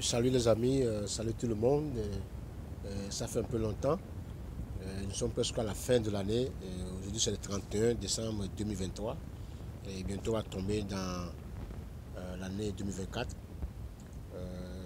Salut les amis, salut tout le monde. Ça fait un peu longtemps. Nous sommes presque à la fin de l'année. Aujourd'hui c'est le 31 décembre 2023. Et bientôt on va tomber dans l'année 2024.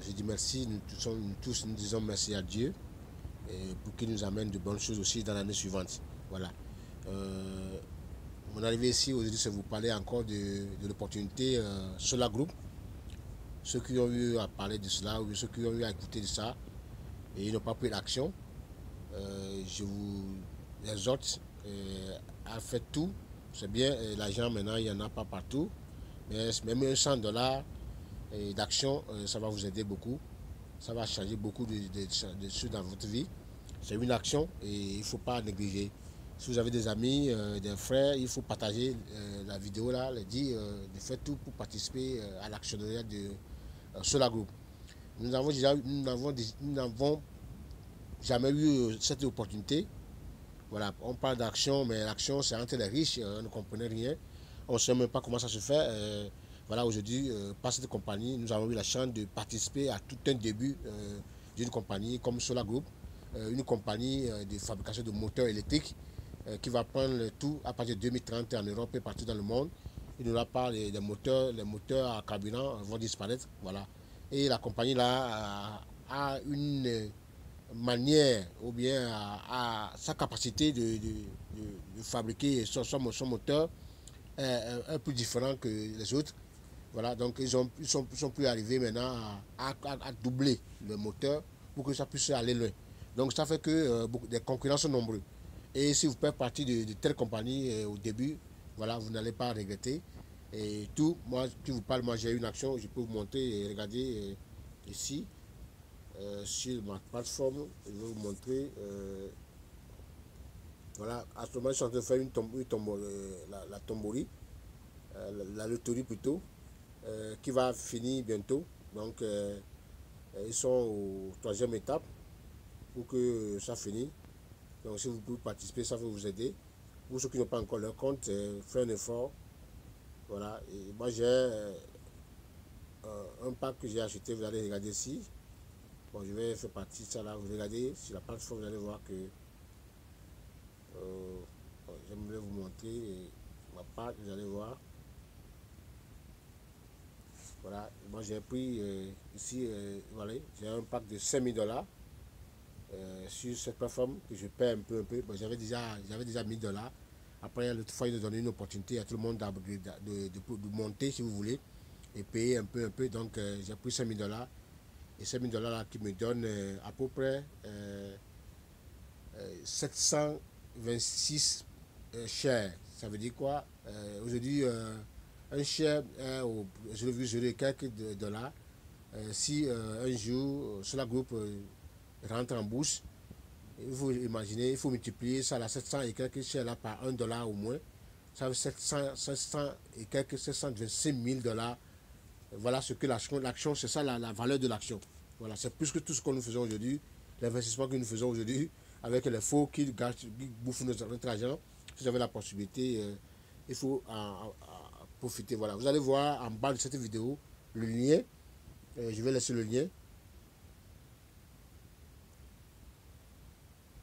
Je dis merci, nous tous nous disons merci à Dieu pour qu'il nous amène de bonnes choses aussi dans l'année suivante. Voilà. Euh, Mon arrivée ici aujourd'hui c'est vous parler encore de l'opportunité Solar Group. Ceux qui ont eu à parler de cela ou ceux qui ont eu à écouter de ça et ils n'ont pas pris l'action. Je vous exhorte à faire tout. C'est bien, l'argent maintenant, il n'y en a pas partout. Mais même un 100 dollars d'action, ça va vous aider beaucoup. Ça va changer beaucoup de choses dans votre vie. C'est une action et il ne faut pas négliger. Si vous avez des amis, des frères, il faut partager la vidéo là, leur dire de faire tout pour participer à l'actionnariat de Solar Group. Nous n'avons jamais eu cette opportunité. Voilà, on parle d'action, mais l'action, c'est entre les riches, on ne comprenait rien. On ne sait même pas comment ça se fait. Voilà, aujourd'hui, par cette compagnie, nous avons eu la chance de participer à tout un début d'une compagnie comme Solar Group, une compagnie de fabrication de moteurs électriques qui va prendre le tout à partir de 2030 en Europe et partout dans le monde. Il nous a parlé des moteurs, les moteurs à carburant vont disparaître. Voilà. Et la compagnie là a une manière ou bien à sa capacité de fabriquer son moteur est un peu différent que les autres. Voilà, donc ils sont plus arrivés maintenant à doubler le moteur pour que ça puisse aller loin. Donc ça fait que des concurrents sont nombreux. Et si vous faites partie de telle compagnie au début, voilà, vous n'allez pas regretter. Et tout, moi qui vous parle, moi j'ai une action, je peux vous montrer et regarder ici sur ma plateforme. Je vais vous montrer. Voilà, à ce moment, je suis en train de faire la tombolie, la loterie plutôt, qui va finir bientôt. Donc, ils sont au troisième étape pour que ça finisse. Donc, si vous pouvez participer, ça va vous aider. Pour ceux qui n'ont pas encore leur compte, faites un effort. Voilà, et moi j'ai un pack que j'ai acheté, vous allez regarder ici. Bon, je vais faire partie de ça là. Vous regardez sur la plateforme, vous allez voir que j'aimerais vous montrer ma part, vous allez voir. Voilà, moi j'ai pris ici, voilà, j'ai un pack de 5000 dollars sur cette plateforme que je paie un peu, un peu. Bon, j'avais déjà 1000 dollars. Après, l'autre fois, ils nous donné une opportunité à tout le monde de monter si vous voulez et payer un peu. Donc, j'ai pris 5000 dollars. Et 5000 dollars là qui me donne à peu près 726 shares. Ça veut dire quoi? Aujourd'hui, un share je l'ai vu gérer quelques dollars. Si un jour, cela groupe rentre en bourse, il faut imaginer, il faut multiplier ça, là, 700 et quelques shares là, par 1 dollar au moins. Ça fait 700 et quelques 725 000 dollars. Voilà ce que l'action, c'est ça la valeur de l'action. Voilà, c'est plus que tout ce que nous faisons aujourd'hui, l'investissement que nous faisons aujourd'hui, avec les faux qui bouffent notre argent. Si vous avez la possibilité, il faut en profiter. Voilà, vous allez voir en bas de cette vidéo le lien. Je vais laisser le lien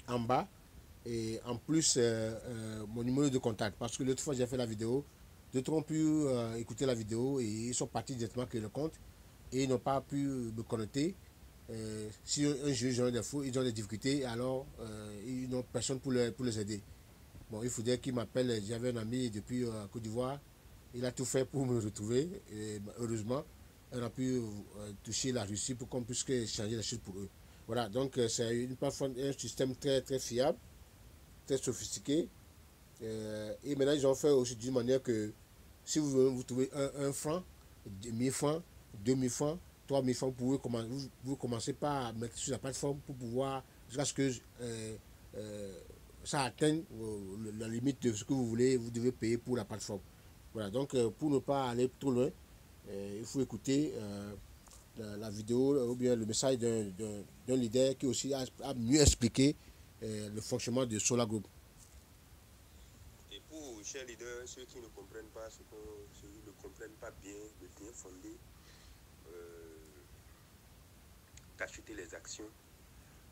en bas. Et en plus, mon numéro de contact. Parce que l'autre fois, j'ai fait la vidéo. D'autres ont pu écouter la vidéo et ils sont partis directement avec le compte. Et ils n'ont pas pu me connecter. Si un jour ils ont des faux, ils ont des difficultés, alors ils n'ont personne pour les aider. Bon, il faudrait qu'ils m'appellent. J'avais un ami depuis Côte d'Ivoire. Il a tout fait pour me retrouver. Et heureusement, on a pu toucher la Russie pour qu'on puisse changer les choses pour eux. Voilà, donc c'est une plateforme, un système très très fiable, très sophistiqué. Et maintenant, ils ont fait aussi d'une manière que si vous trouvez un franc, 1000 francs, 2000 francs, 3000 francs, vous commencez par à mettre sur la plateforme pour pouvoir, jusqu'à ce que euh, ça atteigne la limite de ce que vous voulez, vous devez payer pour la plateforme. Voilà, donc pour ne pas aller trop loin, il faut écouter la vidéo ou bien le message d'un leader qui aussi a mieux expliqué le fonctionnement de Solar Group. Et pour, chers leaders, ceux qui ne comprennent pas, ceux qui ne comprennent pas bien, le bien fondé, euh, acheter les actions.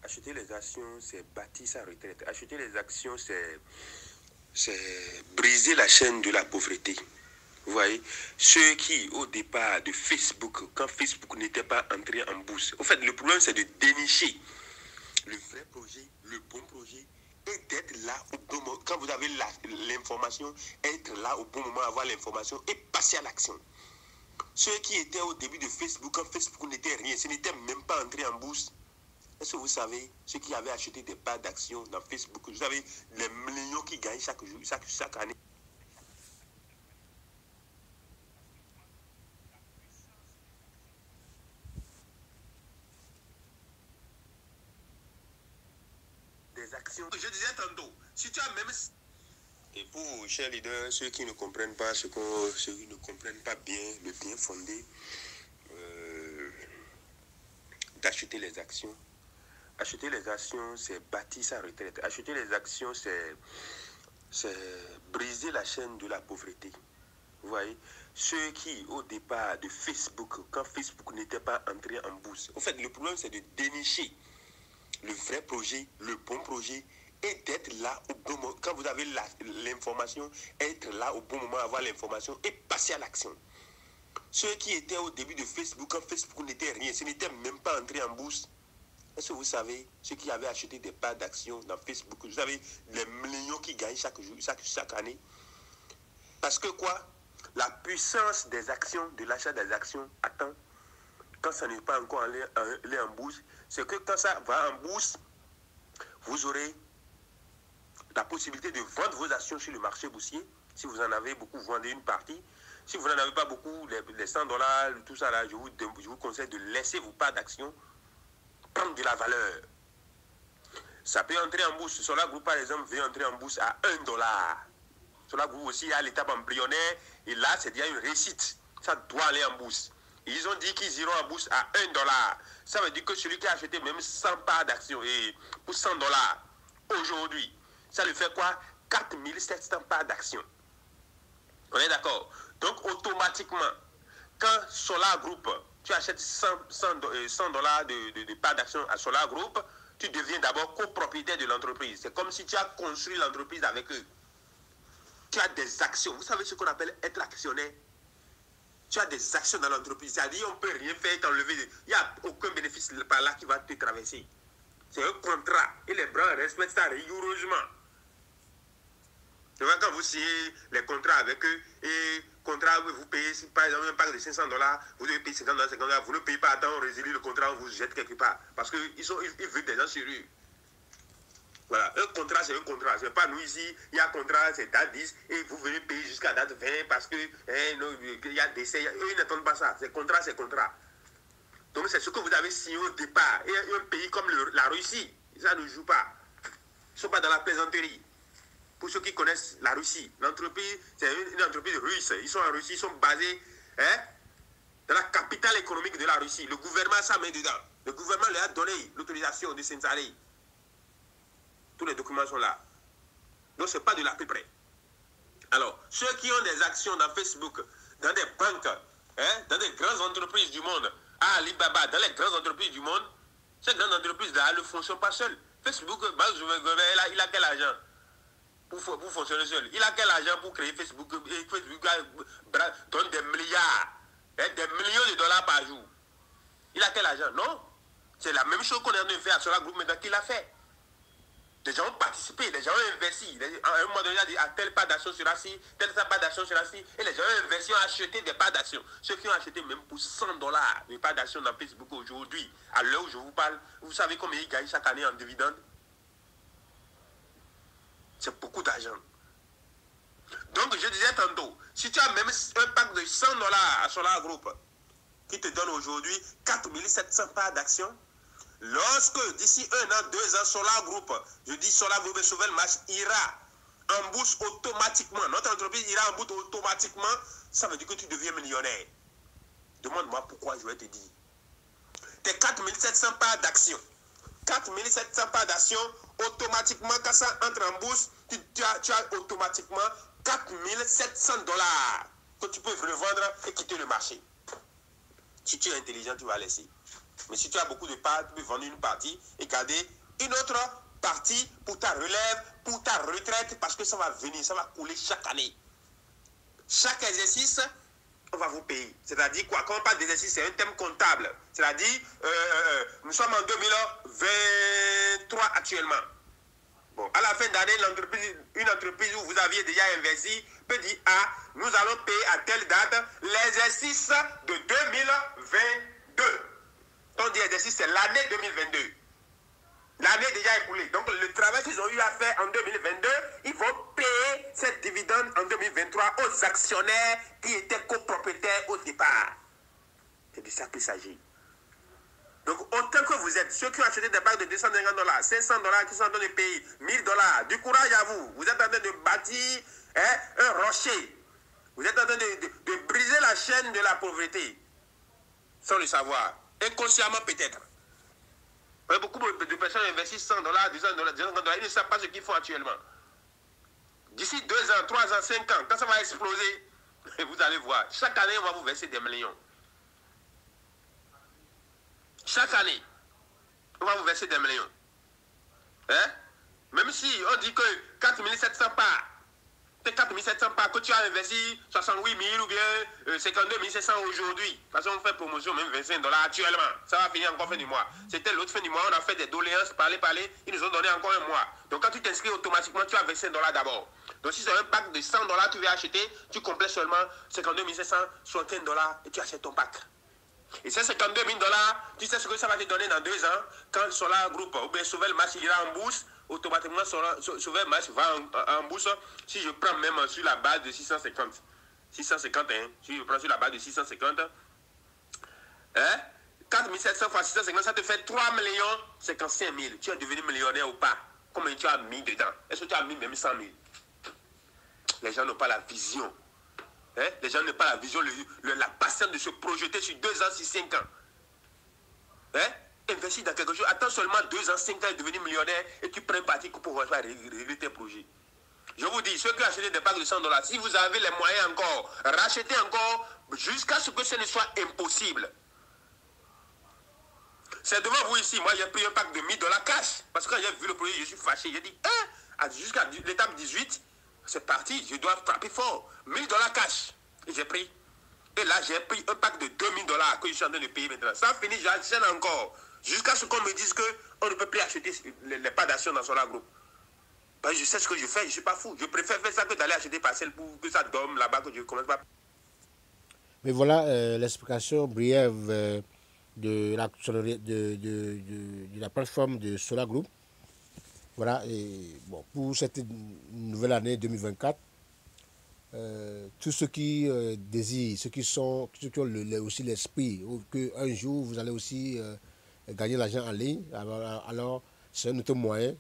Acheter les actions, c'est bâtir sa retraite. Acheter les actions, c'est briser la chaîne de la pauvreté. Vous voyez, ceux qui, au départ de Facebook, quand Facebook n'était pas entré en bourse, en fait, le problème, c'est de dénicher le vrai projet, le bon projet, et d'être là au bon moment. Quand vous avez l'information, être là au bon moment, avoir l'information et passer à l'action. Ceux qui étaient au début de Facebook, quand Facebook n'était rien, ce n'était même pas entré en bourse. Est-ce que vous savez, ceux qui avaient acheté des parts d'actions dans Facebook, vous savez, les millions qui gagnent chaque jour, chaque année. Des actions. Je disais tantôt, si tu as même... Et pour, chers leaders, ceux qui ne comprennent pas, ceux qui ne comprennent pas bien, le bien fondé d'acheter les actions. Acheter les actions, c'est bâtir sa retraite. Acheter les actions, c'est briser la chaîne de la pauvreté. Vous voyez, ceux qui, au départ de Facebook, quand Facebook n'était pas entré en bourse, en fait, le problème, c'est de dénicher le vrai projet, le bon projet, et d'être là au bon moment. Quand vous avez l'information, être là au bon moment, avoir l'information et passer à l'action. Ceux qui étaient au début de Facebook, quand Facebook n'était rien, ce n'était même pas entré en bourse. Est-ce que vous savez, ceux qui avaient acheté des parts d'actions dans Facebook, vous savez, les millions qui gagnent chaque jour, chaque année. Parce que quoi? La puissance des actions, de l'achat des actions, attend, quand ça n'est pas encore allé en bourse, c'est que quand ça va en bourse, vous aurez la possibilité de vendre vos actions sur le marché boursier. Si vous en avez beaucoup, vous vendez une partie. Si vous n'en avez pas beaucoup, les $100, tout ça là, je vous conseille de laisser vos parts d'actions prendre de la valeur. Ça peut entrer en bourse. Solar Group, par exemple, veut entrer en bourse à $1. Solar Group aussi a l'étape embryonnaire. Et là, c'est déjà une réussite. Ça doit aller en bourse. Et ils ont dit qu'ils iront en bourse à $1. Ça veut dire que celui qui a acheté même 100 parts d'actions et pour $100 aujourd'hui, ça lui fait quoi? 4700 parts d'actions. On est d'accord? Donc, automatiquement, quand Solar Group, tu achètes 100 dollars de parts d'action à Solar Group, tu deviens d'abord copropriétaire de l'entreprise. C'est comme si tu as construit l'entreprise avec eux. Tu as des actions. Vous savez ce qu'on appelle être actionnaire? Tu as des actions dans l'entreprise. C'est-à-dire qu'on ne peut rien faire et t'enlever. Il n'y a aucun bénéfice par là qui va te traverser. C'est un contrat. Et les bras respectent ça rigoureusement. Quand vous signez les contrats avec eux, et contrat, vous payez, par exemple, un pack de $500, vous devez payer $50, vous ne payez pas, attends, on résilie le contrat, on vous jette quelque part. Parce qu'ils veulent des gens sérieux. Voilà, un contrat, c'est un contrat. C'est pas nous ici, il y a un contrat, c'est date 10, et vous venez payer jusqu'à date 20 parce qu'il y a décès. Eux, ils n'attendent pas ça. C'est contrat, c'est contrat. Donc, c'est ce que vous avez signé au départ. Et un pays comme la Russie, ça ne joue pas. Ils ne sont pas dans la plaisanterie. Pour ceux qui connaissent la Russie, l'entreprise, c'est une entreprise russe. Ils sont en Russie, ils sont basés dans la capitale économique de la Russie. Le gouvernement s'en met dedans. Le gouvernement leur a donné l'autorisation de s'installer. Tous les documents sont là. Donc, ce n'est pas de là plus près. Alors, ceux qui ont des actions dans Facebook, dans des banques, dans des grandes entreprises du monde, à Alibaba, dans les grandes entreprises du monde, ces grandes entreprises-là ne fonctionnent pas seules. Facebook, il a quel argent pour fonctionner seul? Il a quel argent pour créer Facebook? Et Facebook donne des milliards, des millions de dollars par jour. Il a quel argent? Non. C'est la même chose qu'on est en train de faire à Solar Group maintenant qu'il a fait. Les gens ont participé, les gens ont investi. À un moment donné, il a dit, telle part d'action sera-ci, telle part d'action sera-ci. Et les gens ont investi, ont acheté des parts d'action. Ceux qui ont acheté même pour $100 des parts d'action dans Facebook aujourd'hui, à l'heure où je vous parle, vous savez combien ils gagnent chaque année en dividendes? C'est beaucoup d'argent. Donc, je disais tantôt, si tu as même un pack de $100 à Solar Group, qui te donne aujourd'hui 4700 parts d'action, lorsque d'ici 1 an, 2 ans, Solar Group, je dis Solar Group et Sauvel Match ira en bourse automatiquement, notre entreprise ira en bourse automatiquement, ça veut dire que tu deviens millionnaire. Demande-moi pourquoi, je vais te dire. Tes 4700 parts d'action, 4700 parts d'action, automatiquement, quand ça entre en bourse, tu as automatiquement $4700 que tu peux revendre et quitter le marché. Si tu es intelligent, tu vas laisser. Mais si tu as beaucoup de parts, tu peux vendre une partie et garder une autre partie pour ta relève, pour ta retraite, parce que ça va venir, ça va couler chaque année. Chaque exercice, on va vous payer. C'est-à-dire quoi? Quand on parle d'exercice, c'est un thème comptable. C'est-à-dire, nous sommes en 2023 actuellement. Bon, à la fin d'année, une entreprise où vous aviez déjà investi peut dire, ah, nous allons payer à telle date l'exercice de 2022. Quand on dit exercice, c'est l'année 2022. L'année déjà écoulée. Donc, le travail qu'ils ont eu à faire en 2022, ils vont payer cette dividende en 2023 aux actionnaires qui étaient copropriétaires au départ. C'est de ça qu'il s'agit. Donc, autant que vous êtes, ceux qui ont acheté des bacs de $250, $500 qui sont en train de payer, $1000, du courage à vous. Vous êtes en train de bâtir un rocher. Vous êtes en train de briser la chaîne de la pauvreté. Sans le savoir. Inconsciemment peut-être. Beaucoup de personnes investissent $100, $200, ils ne savent pas ce qu'ils font actuellement. D'ici 2 ans, 3 ans, 5 ans, quand ça va exploser, vous allez voir, chaque année, on va vous verser des millions. Chaque année, on va vous verser des millions. Hein? Même si on dit que 4700 parts, c'est 4700 parts que tu as investi 68 000 ou bien 52 700 aujourd'hui. Parce qu'on fait promotion même $25 actuellement. Ça va finir encore fin du mois. C'était l'autre fin du mois, on a fait des doléances, parler, ils nous ont donné encore un mois. Donc quand tu t'inscris automatiquement, tu as $25 d'abord. Donc si c'est un pack de $100 que tu veux acheter, tu complètes seulement 52 700, soit $1 et tu achètes ton pack. Et ces 52 000 $, tu sais ce que ça va te donner dans 2 ans, quand Solar Group ou bien Sauvel Match ira en bourse, automatiquement Sauvel Match va en bourse, si je prends même sur la base de 650. 650, hein, si je prends sur la base de 650, hein, 4700 fois 650, ça te fait 3 55 000. Tu es devenu millionnaire ou pas? Combien tu as mis dedans? Est-ce que tu as mis même 100 000? Les gens n'ont pas la vision. Hein? Les gens n'ont pas la vision, la patience de se projeter sur 2 ans, 5 ans. Hein? Investir dans quelque chose. Attends seulement 2 ans, 5 ans et devenir millionnaire et tu prends parti pour pouvoir régler tes projets. Je vous dis, ceux qui achètent des packs de $100, si vous avez les moyens encore, rachetez encore jusqu'à ce que ce ne soit impossible. C'est devant vous ici. Moi, j'ai pris un pack de $1000 cash. Parce que quand j'ai vu le projet, je suis fâché. J'ai dit, hein? Jusqu'à l'étape 18, c'est parti, je dois frapper fort. $1000 cash. Et j'ai pris. Et là, j'ai pris un pack de $2000 que je suis en train de payer maintenant. Ça finit, j'enchaîne encore. Jusqu'à ce qu'on me dise qu'on ne peut plus acheter les parts d'action dans Solar Group. Parce que je sais ce que je fais, je ne suis pas fou. Je préfère faire ça que d'aller acheter des parcelles pour que ça dorme là-bas, que je ne commence pas. Mais voilà l'explication briève de la plateforme de Solar Group. Voilà, et bon, pour cette nouvelle année 2024, tous ceux qui désirent, ceux qui ont aussi l'esprit, qu'un jour vous allez aussi gagner l'argent en ligne, alors c'est un autre moyen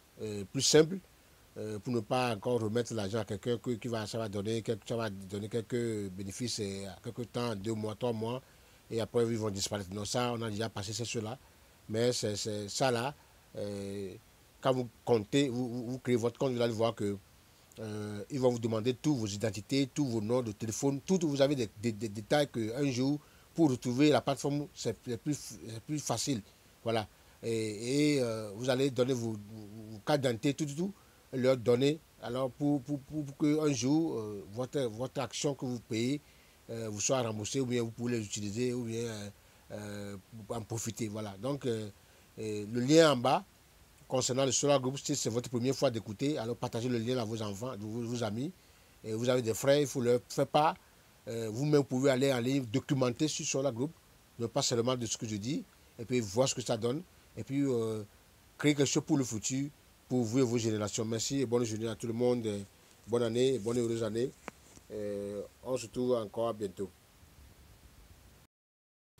plus simple pour ne pas encore remettre l'argent à quelqu'un ça va donner quelques bénéfices à quelques temps, 2 mois, 3 mois, et après ils vont disparaître. Donc ça, on a déjà passé cela, mais c'est ça là. Quand vous comptez, vous créez votre compte, vous allez voir que ils vont vous demander tous vos identités, tous vos noms de téléphone, tout, vous avez des détails qu'un jour, pour retrouver la plateforme, c'est plus facile. Voilà. Et vous allez donner vos cartes d'identité, tout, leur donner, alors pour qu'un jour, votre action que vous payez vous soit remboursée, ou bien vous pouvez les utiliser, ou bien en profiter. Voilà. Donc, le lien en bas, concernant le Solar Group, si c'est votre première fois d'écouter, alors partagez le lien à vos enfants, vos amis. Et vous avez des frères, il faut leur faire part. Vous-même, vous pouvez aller en ligne, documenter sur Solar Group, non pas seulement de ce que je dis, et puis voir ce que ça donne, et puis créer quelque chose pour le futur, pour vous et vos générations. Merci et bonne journée à tout le monde. Bonne année, bonne heureuse année. On se retrouve encore bientôt.